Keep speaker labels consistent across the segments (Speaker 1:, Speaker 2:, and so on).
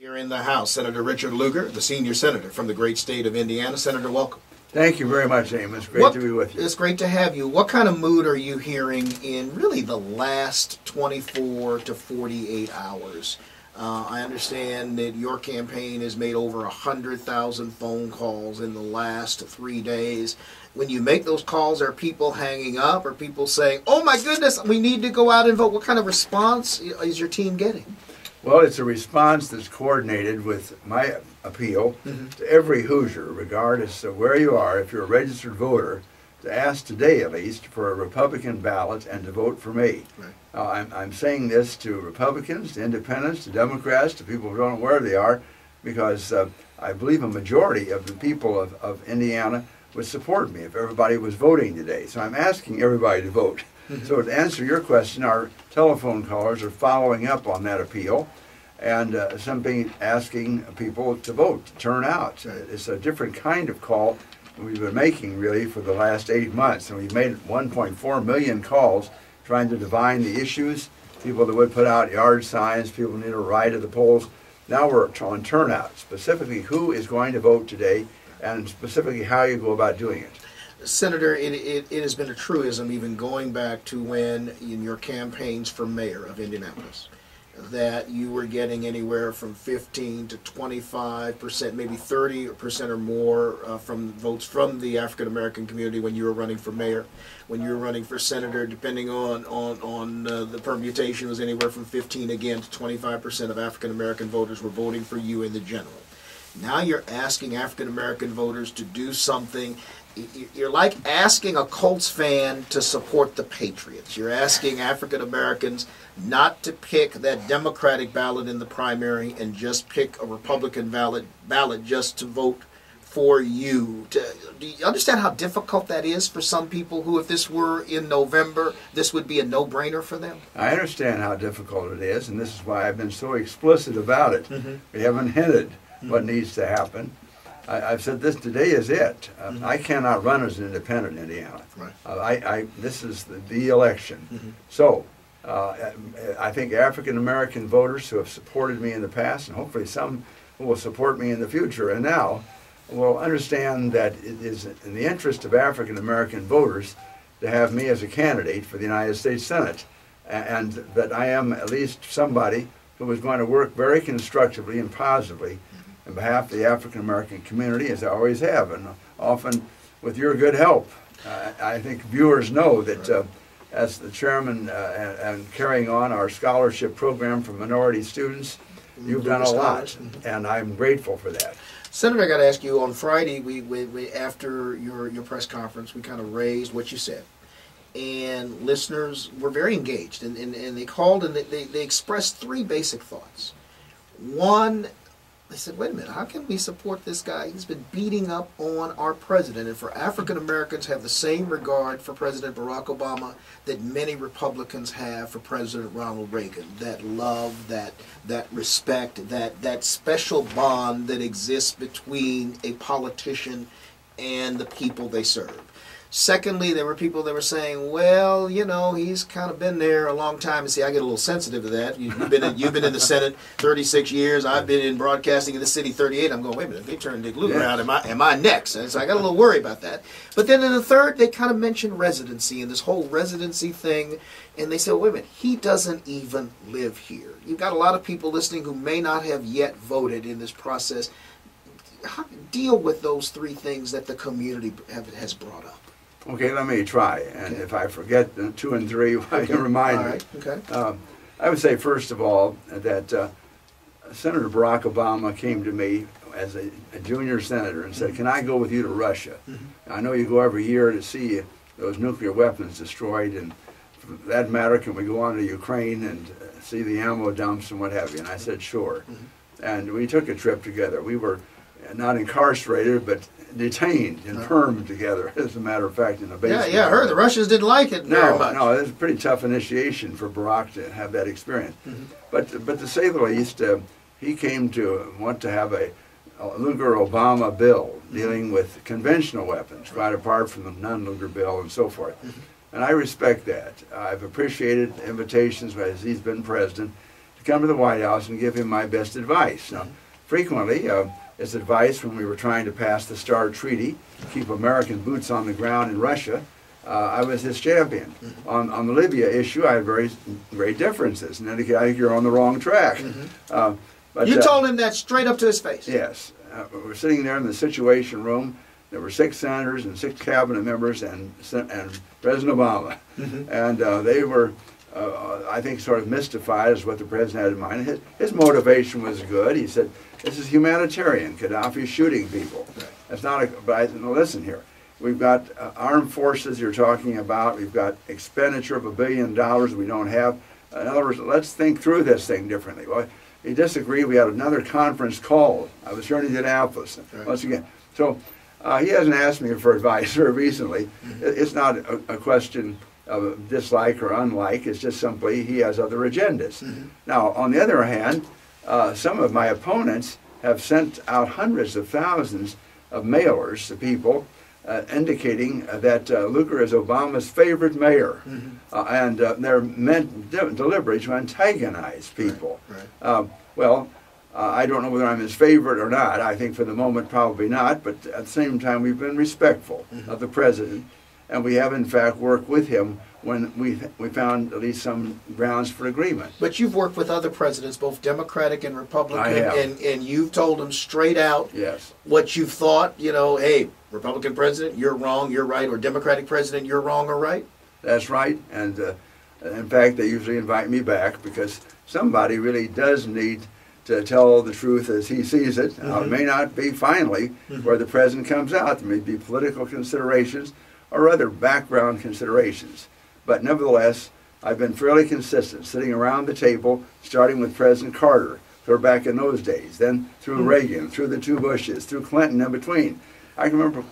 Speaker 1: Here in the House, Senator Richard Lugar, the senior senator from the great state of Indiana. Senator, welcome.
Speaker 2: Thank you very much, Amos. Great to be with you.
Speaker 1: It's great to have you. What kind of mood are you hearing in really the last 24 to 48 hours? I understand that your campaign has made over 100,000 phone calls in the last 3 days. When you make those calls, are people hanging up? Are people saying, oh my goodness, we need to go out and vote? What kind of response is your team getting?
Speaker 2: Well, it's a response that's coordinated with my appeal to every Hoosier, regardless of where you are, if you're a registered voter, to ask today at least for a Republican ballot and to vote for me. Right. I'm saying this to Republicans, to Independents, to Democrats, to people who don't know where they are, because I believe a majority of the people of Indiana would support me if everybody was voting today. So I'm asking everybody to vote. So to answer your question, our telephone callers are following up on that appeal and asking people to vote, to turn out. It's a different kind of call we've been making really for the last 8 months. And we've made 1.4 million calls trying to divine the issues, people that would put out yard signs, people need a ride to the polls. Now we're on turnout, specifically who is going to vote today and specifically how you go about doing it.
Speaker 1: Senator, it has been a truism, even going back to when in your campaigns for mayor of Indianapolis, that you were getting anywhere from 15 to 25%, maybe 30% or more from votes from the African American community when you were running for mayor. When you were running for senator, depending on the permutation, was anywhere from 15 again to 25% of African American voters were voting for you in the general. Now you're asking African American voters to do something. You're like asking a Colts fan to support the Patriots. You're asking African Americans not to pick that Democratic ballot in the primary and just pick a Republican ballot just to vote for you. Do you understand how difficult that is for some people who, if this were in November, this would be a no-brainer for them?
Speaker 2: I understand how difficult it is, and this is why I've been so explicit about it. We haven't hinted what needs to happen. I've said this today is it. I cannot run as an independent in Indiana. Right. This is the election. So I think African American voters who have supported me in the past, and hopefully some who will support me in the future and now, will understand that it is in the interest of African American voters to have me as a candidate for the United States Senate, and that I am at least somebody who is going to work very constructively and positively on behalf of the African American community, as I always have, and often with your good help. I think viewers know that as the chairman and carrying on our scholarship program for minority students, you've done a lot, and I'm grateful for that.
Speaker 1: Senator, I got to ask you, on Friday, we after your press conference, we kind of raised what you said. And listeners were very engaged, and they called and they expressed three basic thoughts. One, they said, wait a minute, how can we support this guy? He's been beating up on our president. And for African Americans have the same regard for President Barack Obama that many Republicans have for President Ronald Reagan. That love, that respect, that special bond that exists between a politician and the people they serve. Secondly, there were people that were saying, well, you know, he's kind of been there a long time. And see, I get a little sensitive to that. You've been in the Senate 36 years. I've been in broadcasting in the city 38. I'm going, wait a minute, if they turn Dick Lugar out, am I next? And so I got a little worried about that. But then in the third, they kind of mentioned residency and this whole residency thing. And they said, wait a minute, he doesn't even live here. You've got a lot of people listening who may not have yet voted in this process. How deal with those three things that the community has brought up?
Speaker 2: Okay, let me try, and if I forget 2 and 3, you remind me.
Speaker 1: Right. Okay.
Speaker 2: I would say, first of all, that Senator Barack Obama came to me as a junior senator and said, can I go with you to Russia? I know you go every year to see those nuclear weapons destroyed, and for that matter, can we go on to Ukraine and see the ammo dumps and what have you? And I said, sure. And we took a trip together. We were not incarcerated, but detained and permed together, as a matter of fact, in a basement.
Speaker 1: Yeah, I heard the Russians didn't like it very much. No,
Speaker 2: it was a pretty tough initiation for Barack to have that experience. But to say the least, he came to want to have a Lugar-Obama bill dealing with conventional weapons, quite apart from the non-Lugar bill and so forth. And I respect that. I've appreciated invitations as he's been president to come to the White House and give him my best advice. Now, frequently, his advice when we were trying to pass the START Treaty, keep American boots on the ground in Russia, I was his champion. On the Libya issue, I had very great differences, and I think you're on the wrong track.
Speaker 1: But you told him that straight up to his face.
Speaker 2: Yes. We were sitting there in the Situation Room. There were 6 senators and 6 cabinet members and President Obama. And they were, I think, sort of mystified as what the president had in mind. His motivation was good. He said, this is humanitarian. Gaddafi's shooting people. That's not a, but I said, no, listen here. We've got armed forces you're talking about. We've got expenditure of $1 billion we don't have. In other words, let's think through this thing differently. Well, he disagreed. We had another conference called. I was here in Indianapolis once again. So he hasn't asked me for advice very recently. It's not a question of dislike or unlike. It's just simply he has other agendas. Now, on the other hand, some of my opponents have sent out hundreds of thousands of mailers to people indicating that Lugar is Obama's favorite mayor, and they're meant deliberately to antagonize people. Well, I don't know whether I'm his favorite or not. I think for the moment probably not, but at the same time we've been respectful of the president, and we have in fact worked with him when we found at least some grounds for agreement.
Speaker 1: But you've worked with other presidents, both Democratic and Republican,
Speaker 2: I have.
Speaker 1: and you've told them straight out what you've thought, you know, hey, Republican president, you're wrong, you're right, or Democratic president, you're wrong or right?
Speaker 2: That's right, and in fact they usually invite me back because somebody really does need to tell the truth as he sees it. Now, it may not be finally where the president comes out. There may be political considerations or other background considerations. But nevertheless, I've been fairly consistent, sitting around the table, starting with President Carter, who back in those days, then through Reagan, through the 2 Bushes, through Clinton in between. I can remember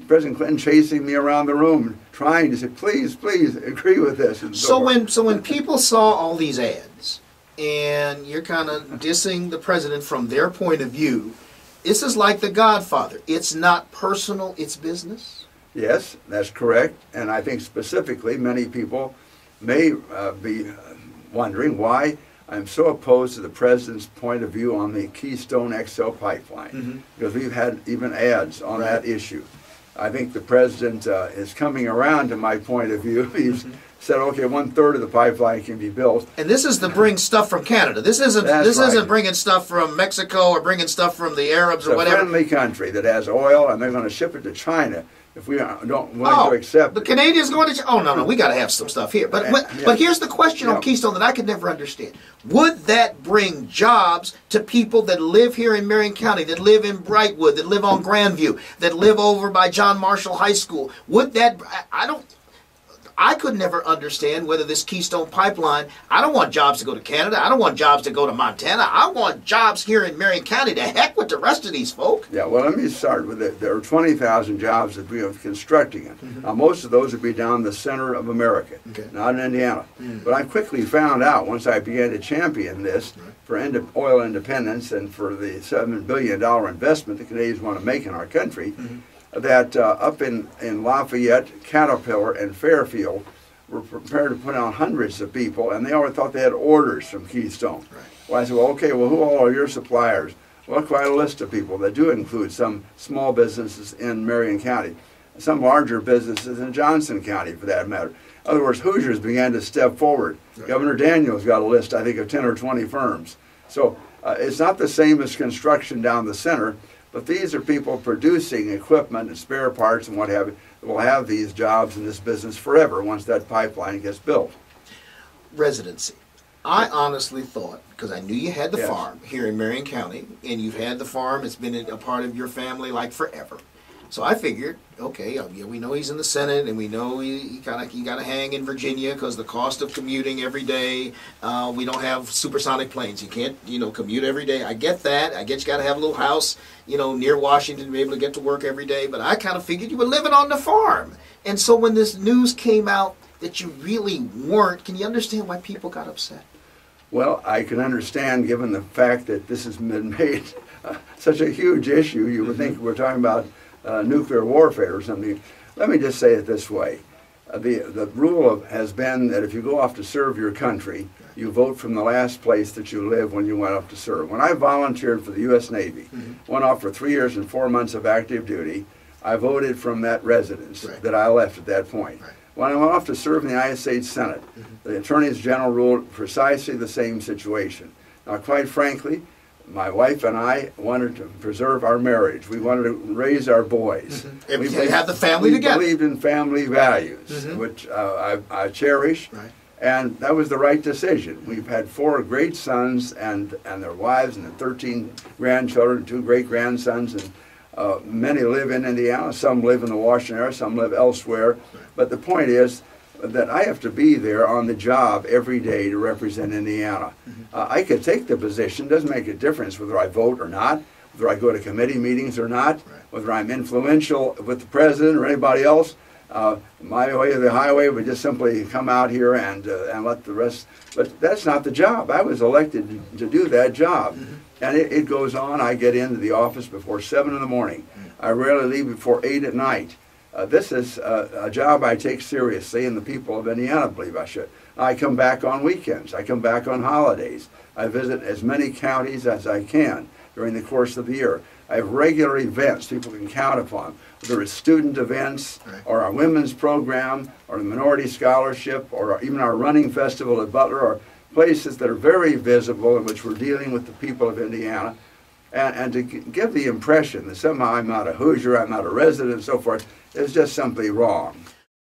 Speaker 2: President Clinton chasing me around the room, trying to say, please, please, agree with this. And
Speaker 1: so when people saw all these ads, and you're kind of dissing the president from their point of view, this is like the Godfather. It's not personal, it's business?
Speaker 2: Yes, that's correct. And I think specifically many people may be wondering why I'm so opposed to the president's point of view on the Keystone XL pipeline, because we've had even ads on that issue. I think the president is coming around to my point of view. He's said, okay, 1/3 of the pipeline can be built.
Speaker 1: And this is to bring stuff from Canada. This isn't isn't bringing stuff from Mexico or bringing stuff from the Arabs or whatever.
Speaker 2: It's a friendly country that has oil, and they're going to ship it to China if we don't willing to accept
Speaker 1: the
Speaker 2: it.
Speaker 1: Canadians going to... Oh, no, we got to have some stuff here. But here's the question on Keystone that I could never understand. Would that bring jobs to people that live here in Marion County, that live in Brightwood, that live on Grandview, that live over by John Marshall High School? Would that... I could never understand whether this Keystone pipeline, I don't want jobs to go to Canada. I don't want jobs to go to Montana. I want jobs here in Marion County. To heck with the rest of these folk.
Speaker 2: Yeah, well, let me start with it. There are 20,000 jobs that we are constructing it. Now, most of those would be down the center of America, not in Indiana. But I quickly found out, once I began to champion this for oil independence and for the $7 billion investment the Canadians want to make in our country, that up in Lafayette, Caterpillar, and Fairfield were prepared to put on hundreds of people, and they always thought they had orders from Keystone. Well, I said, well, okay, well, who all are your suppliers? Well, quite a list of people that do include some small businesses in Marion County, some larger businesses in Johnson County, for that matter. In other words, Hoosiers began to step forward. Governor Daniels got a list, I think, of 10 or 20 firms. So it's not the same as construction down the center, but these are people producing equipment and spare parts and what have you that will have these jobs in this business forever once that pipeline gets built.
Speaker 1: Residency. I honestly thought, because I knew you had the farm here in Marion County, and you've had the farm, it's been a part of your family like forever. So I figured, okay, yeah, we know he's in the Senate, and we know he got to hang in Virginia because the cost of commuting every day. We don't have supersonic planes. You can't, commute every day. I get that. I get you got to have a little house, near Washington to be able to get to work every day. But I kind of figured you were living on the farm. And so when this news came out that you really weren't, can you understand why people got upset?
Speaker 2: Well, I can understand, given the fact that this has been made such a huge issue. You would think we're talking about nuclear warfare or something. Let me just say it this way. The rule has been that if you go off to serve your country, you vote from the last place that you live when you went off to serve. When I volunteered for the U.S. Navy, went off for 3 years and 4 months of active duty, I voted from that residence that I left at that point. When I went off to serve in the United States Senate, the Attorneys General ruled precisely the same situation. Now, quite frankly, my wife and I wanted to preserve our marriage. We wanted to raise our boys.
Speaker 1: We had the family together.
Speaker 2: We believed in family values, which I cherish, and that was the right decision. We've had 4 great sons and their wives, and 13 grandchildren, 2 great-grandsons, and many live in Indiana. Some live in the Washington area, some live elsewhere. But the point is that I have to be there on the job every day to represent Indiana. I could take the position, doesn't make a difference whether I vote or not, whether I go to committee meetings or not, whether I'm influential with the president or anybody else. My way or the highway would just simply come out here and let the rest, but that's not the job. I was elected to do that job. And it goes on. I get into the office before 7 in the morning. I rarely leave before 8 at night. This is a job I take seriously, and the people of Indiana believe I should. I come back on weekends. I come back on holidays. I visit as many counties as I can during the course of the year. I have regular events people can count upon, whether it's student events or our women's program or the minority scholarship or even our running festival at Butler, or places that are very visible in which we're dealing with the people of Indiana. And to give the impression that somehow I'm not a Hoosier, I'm not a resident, and so forth, is just simply wrong.